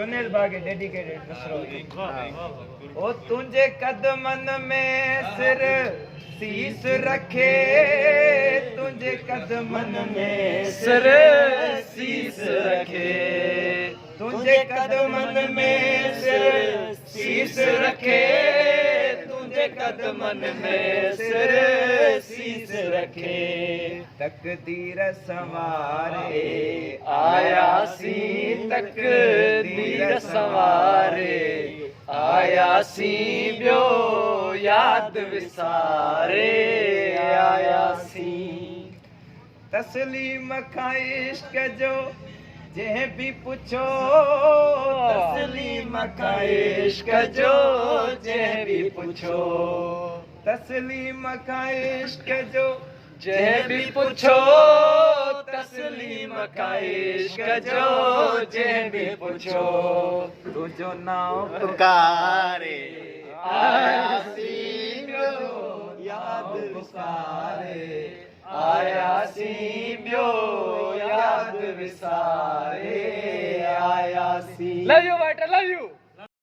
सुनील बागे डेडिकेटेड दूसरो ओ तुझे कदमन में सिर शीस रखे तुझे कदमन में सिर शीस रखे तुझे कदमन में सिर शीस रखे तुझे कदमन में सिर शीस रखे तकदीर सवारे आया सी तकदीर सवारे आया सी ॿियो याद विसारे आया सी तस्लीम खां इश्क जो जंहिं बि पुछो तस्लीम खां इश्क जो जंहिं बि पुछो तस्लीम खां इश्क जो जंहिं बि पुछो तस्लीम खां इश्क जो जंहिं बि पुछो तुंहिंजो नाम पुकारे आया सी याद विसारे आया सी ॿियो याद विसारे आया सी लव यू बेटा लव यू